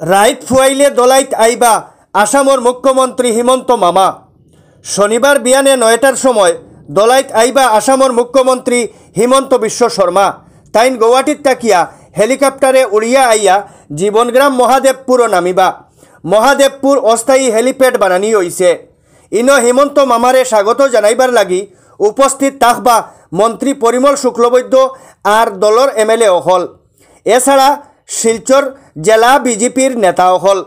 রাইত ফুয়াইলে দলাইত আইবা আসামর মুখ্যমন্ত্রী হিমন্ত মামা। শনিবার বিয়ানে 9টার সময় দলাইত আইবা আসামর মুখ্যমন্ত্রী হিমন্ত বিশ্ব শর্মা। তাইন গৌহাটিত তাকিয়া হেলিকপ্টারে উড়িয়া আইয়া জীবনগ্রাম মহাদেবপুরও নামিবা। মহাদেবপুর অস্থায়ী হেলিপ্যাড বানানি হইছে। ইনো হিমন্ত মামারে স্বাগত জানাইবার লাগি উপস্থিত থাকবা মন্ত্রী পরিমল শুক্লবৈদ্য আর দলর এমএলএ হল। এছাড়া শিলচর জেলা বিজেপির নেতাও হল।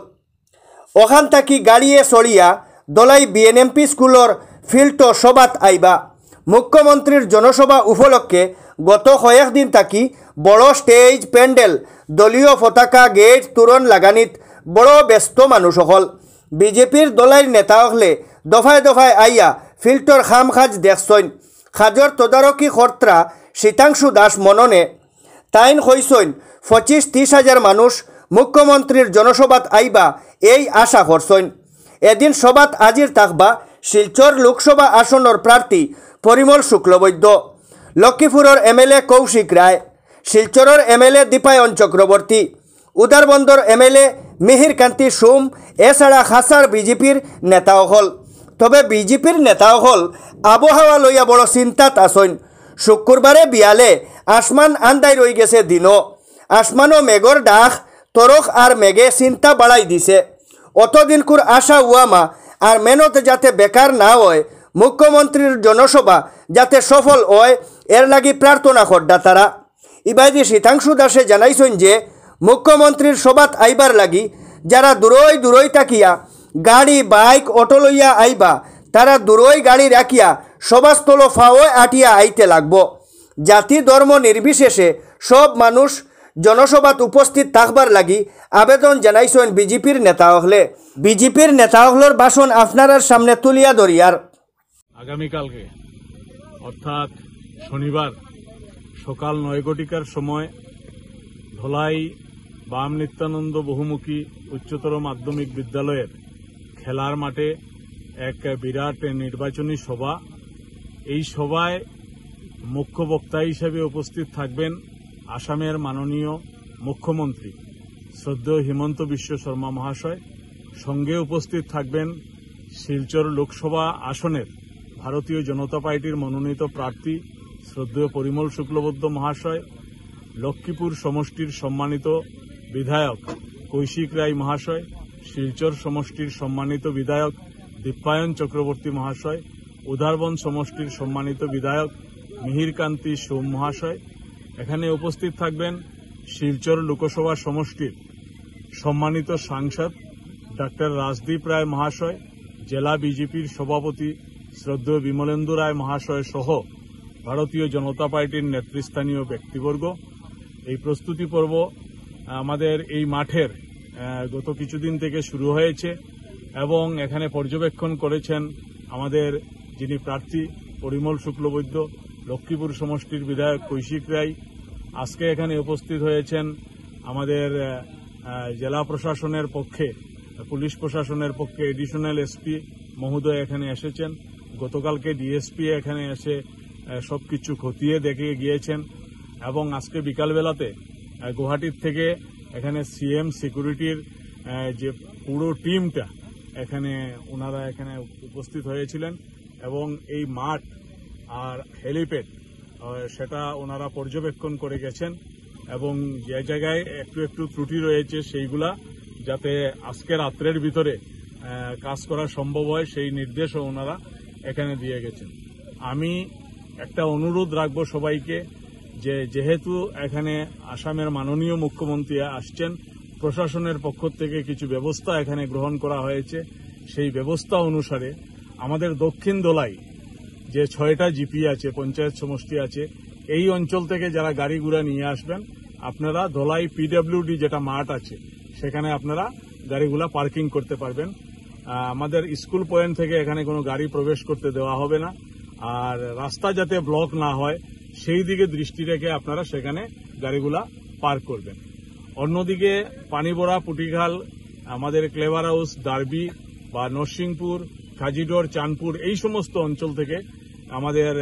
ওখান থাকি গাড়িয়ে চড়িয়া দলাই বিএনএমপি স্কুলর ফিল্ড সভাত আইবা। মুখ্যমন্ত্রীর জনসভা উপলক্ষে গত কয়েকদিন থাকি বড় স্টেজ প্যান্ডেল দলীয় পতাকা গেট তোরণ লাগানিত বড় ব্যস্ত মানুষ হল। বিজেপির দলাইর নেতা হলে দফায় দফায় আইয়া ফিল্ডর খাম খাজ দেখছইন। খাজর তদারকি কর্তা শীতাংশু দাস মননে তাইন কইসইন 25-30 হাজার মানুষ মুখ্যমন্ত্রীর জনসভাত আইবা এই আশা করছইন। এদিন সভাত আজির থাকবা শিলচর লোকসভা আসনের প্রার্থী পরিমল শুক্লবৈদ্য, লক্ষ্মীপুরের এমএলএ কৌশিক রায়, শিলচরের এমএলএ দীপায়ন চক্রবর্তী, উদারবন্দর এমএলএ মিহির কান্তি সোম, এছাড়া খাসার বিজেপির নেতাও হল। তবে বিজেপির নেতাও হল আবহাওয়া লইয়া বড় চিন্তাত আসইন। শুক্রবারে বিয়ালে আসমান আন্দাই রই গেছে দিনও। আসমানও মেঘর ডাক তরক আর মেঘে চিন্তা বাড়াই দিছে। অতদিনকুর আশা উয়ামা আর মেহনত যাতে বেকার না হয়, মুখ্যমন্ত্রীর জনসভা যাতে সফল হয় এর লাগি প্রার্থনা করডা তারা। ইবাইদি শীতাংশু দাসে জানাইছেন যে মুখ্যমন্ত্রীর সভাত আইবার লাগি যারা দূরই দূরই তাকিয়া গাড়ি বাইক অটো লইয়া আইবা তারা দূরই গাড়ি রাখিয়া সভাস্থল ফাওয়ে আটিয়া আইতে লাগব। জাতি ধর্ম নির্বিশেষে সব মানুষ জনসভাত উপস্থিত থাকবার লাগি আবেদন জানাইছেন বিজেপির নেতা হলে। বিজেপির নেতা হলর ভাষণ আপনার সামনে তুলিয়া ধরিয়ার। আগামীকালকে অর্থাৎ শনিবার সকাল 9 ঘটিকার সময় ধলাই বাম নিত্যানন্দ বহুমুখী উচ্চতর মাধ্যমিক বিদ্যালয়ের খেলার মাঠে এক বিরাট নির্বাচনী সভা। এই সভায় মুখ্য বক্তা হিসেবে উপস্থিত থাকবেন আসামের মাননীয় মুখ্যমন্ত্রী শ্রদ্ধেয় হিমন্ত বিশ্ব শর্মা মহাশয়। সঙ্গে উপস্থিত থাকবেন শিলচর লোকসভা আসনের ভারতীয় জনতা পার্টির মনোনীত প্রার্থী শ্রদ্ধেয় পরিমল শুক্লবৈদ্য মহাশয়, লক্ষ্মীপুর সমষ্টির সম্মানিত বিধায়ক কৌশিক রায় মহাশয়, শিলচর সমষ্টির সম্মানিত বিধায়ক দীপায়ন চক্রবর্তী মহাশয়, উদারবন সমষ্টির সম্মানিত বিধায়ক মিহির কান্তি সোম মহাশয়। এখানে উপস্থিত থাকবেন শিলচর লোকসভা সমষ্টির সম্মানিত সাংসদ ডাক্তার রাজদীপ রায় মহাশয়, জেলা বিজেপির সভাপতি শ্রদ্ধেয় বিমলেন্দু রায় মহাশয় সহ ভারতীয় জনতা পার্টির নেতৃস্থানীয় ব্যক্তিবর্গ। এই প্রস্তুতি পর্ব আমাদের এই মাঠের গত কিছুদিন থেকে শুরু হয়েছে এবং এখানে পর্যবেক্ষণ করেছেন আমাদের যিনি প্রার্থী পরিমল শুক্লবৈদ্য, লক্ষ্মীপুর সমষ্টির বিধায়ক কৌশিক রায়। আজকে এখানে উপস্থিত হয়েছেন আমাদের জেলা প্রশাসনের পক্ষে, পুলিশ প্রশাসনের পক্ষে এডিশনাল এসপি মহোদয় এখানে এসেছেন। গতকালকে ডিএসপি এখানে এসে সবকিছু খতিয়ে দেখে গিয়েছেন এবং আজকে বিকালবেলাতে গুয়াহাটির থেকে এখানে সিএম সিকিউরিটির যে পুরো টিমটা ওনারা এখানে উপস্থিত হয়েছিলেন এবং এই মাঠ আর হেলিপ্যাড সেটা ওনারা পর্যবেক্ষণ করে গেছেন এবং যে জায়গায় একটু একটু ত্রুটি রয়েছে সেইগুলা যাতে আজকে রাত্রের ভিতরে কাজ করা সম্ভব হয় সেই নির্দেশও ওনারা এখানে দিয়ে গেছেন। আমি একটা অনুরোধ রাখবো সবাইকে যে যেহেতু এখানে আসামের মাননীয় মুখ্যমন্ত্রী আসছেন, প্রশাসনের পক্ষ থেকে কিছু ব্যবস্থা এখানে গ্রহণ করা হয়েছে। সেই ব্যবস্থা অনুসারে আমাদের দক্ষিণ দলাই যে 6টা জিপি আছে, পঞ্চায়েত সমষ্টি আছে, এই অঞ্চল থেকে যারা গাড়ি গুড়া নিয়ে আসবেন আপনারা ধলাই পিডব্লিউডি যেটা মাঠ আছে সেখানে আপনারা গাড়িগুলা পার্কিং করতে পারবেন। আমাদের স্কুল পয়েন্ট থেকে এখানে কোনো গাড়ি প্রবেশ করতে দেওয়া হবে না। আর রাস্তা যাতে ব্লক না হয় সেই দিকে দৃষ্টি রেখে আপনারা সেখানে গাড়িগুলা পার্ক করবেন। অন্যদিকে পানিবড়া, পুটিখাল, আমাদের ক্লেভার হাউস, ডার্বি বা নরসিংপুর, কাজিডোর, চাঁদপুর এই সমস্ত অঞ্চল থেকে আমাদের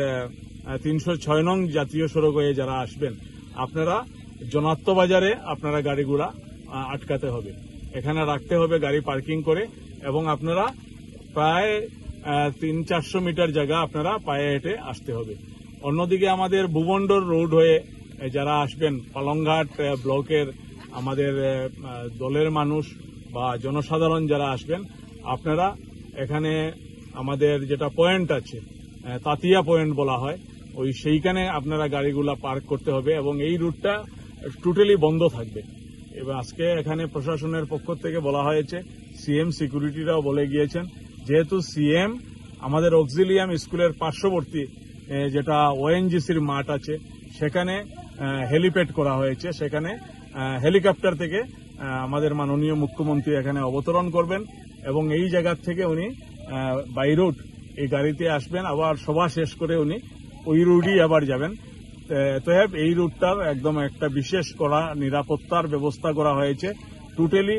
306 নং জাতীয় সড়ক হয়ে যারা আসবেন আপনারা জনাত্ম বাজারে আপনারা গাড়িগুলা আটকাতে হবে। এখানে রাখতে হবে গাড়ি পার্কিং করে, এবং আপনারা প্রায় 300-400 মিটার জায়গা আপনারা পায়ে হেঁটে আসতে হবে। অন্যদিকে আমাদের ভুবন্ডর রোড হয়ে যারা আসবেন, পালংঘাট ব্লকের আমাদের দলের মানুষ বা জনসাধারণ যারা আসবেন, আপনারা এখানে আমাদের যেটা পয়েন্ট আছে, তাতিয়া পয়েন্ট বলা হয়, সেইখানে আপনারা গাড়িগুলা পার্ক করতে হবে, এবং এই রুটটা টোটালি বন্ধ থাকবে। এবং আজকে এখানে প্রশাসনের পক্ষ থেকে বলা হয়েছে, সিএম সিকিউরিটিরাও বলে গিয়েছেন, যেহেতু সিএম আমাদের অক্সিলিয়াম স্কুলের পার্শ্ববর্তী যেটা ওএনজিসির মাঠ আছে সেখানে হেলিপ্যাড করা হয়েছে, সেখানে হেলিকপ্টার থেকে আমাদের মাননীয় মুখ্যমন্ত্রী এখানে অবতরণ করবেন, এবং এই জায়গা থেকে উনি বাই রোড এই গাড়িতে আসবেন, আবার সভা শেষ করে উনি ওই রোডই আবার যাবেন। অতএব এই রুটটার একদম একটা বিশেষ করা নিরাপত্তার ব্যবস্থা করা হয়েছে। টোটালি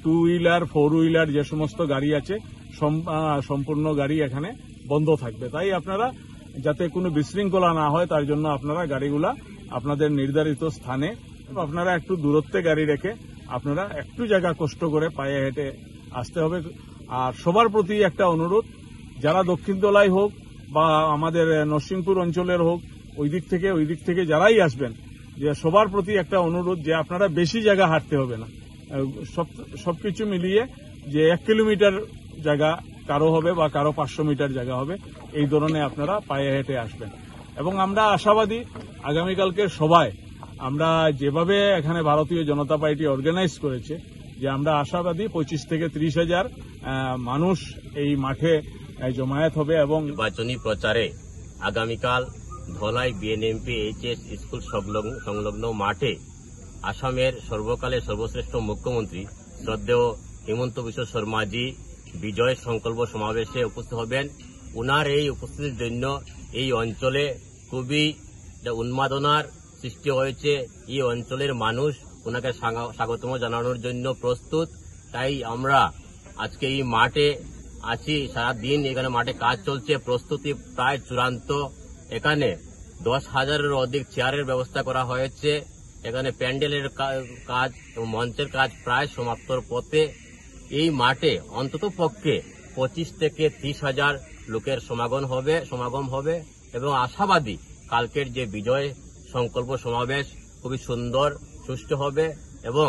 2 হুইলার 4 হুইলার যে সমস্ত গাড়ি আছে সম্পূর্ণ গাড়ি এখানে বন্ধ থাকবে। তাই আপনারা যাতে কোনো বিশৃঙ্খলা না হয় তার জন্য আপনারা গাড়িগুলা আপনাদের নির্ধারিত স্থানে, আপনারা একটু দূরত্বে গাড়ি রেখে আপনারা একটু জায়গা কষ্ট করে পায়ে হেঁটে আসতে হবে। আর সবার প্রতি একটা অনুরোধ, যারা দক্ষিণ দলাই হোক বা আমাদের নরসিংপুর অঞ্চলের হোক, ওই দিক থেকে যারাই আসবেন, যে সবার প্রতি একটা অনুরোধ যে আপনারা বেশি জায়গা হাঁটতে হবে না, সবকিছু মিলিয়ে যে 1 কিলোমিটার জায়গা কারো হবে বা কারো 500 মিটার জায়গা হবে, এই ধরনের আপনারা পায়ে হেঁটে আসবেন। এবং আমরা আশাবাদী আগামীকালকে সভায় আমরা যেভাবে এখানে ভারতীয় জনতা পার্টি অর্গানাইজ করেছে, যে আমরা আশাবাদী 25 থেকে 30 হাজার মানুষ এই মাঠে জমায়েত হবে। এবং নির্বাচনী প্রচারে আগামীকাল ধলাই বিএনএমপি এইচএস স্কুল সংলগ্ন মাঠে আসামের সর্বকালের সর্বশ্রেষ্ঠ মুখ্যমন্ত্রী শ্রদ্ধেয় হিমন্ত বিশ্ব শর্মাজি বিজয় সংকল্প সমাবেশে উপস্থিত হবেন। উনার এই উপস্থিতির জন্য এই অঞ্চলে খুবই উন্মাদনার সৃষ্টি হয়েছে। এই অঞ্চলের মানুষ ওনাকে স্বাগতম জানানোর জন্য প্রস্তুত। তাই আমরা আজকে এই মাঠে আছি, সারাদিন এখানে মাঠে কাজ চলছে, প্রস্তুতি প্রায় চূড়ান্ত। এখানে 10,000-এর অধিক চেয়ারের ব্যবস্থা করা হয়েছে। এখানে প্যান্ডেলের কাজ এবং মঞ্চের কাজ প্রায় সমাপ্তর পথে। এই মাঠে অন্তত পক্ষে 25 থেকে 30 হাজার লোকের সমাগম হবে এবং আশাবাদী কালকের যে বিজয় সংকল্প সমাবেশ খুবই সুন্দর সুষ্ঠু হবে। এবং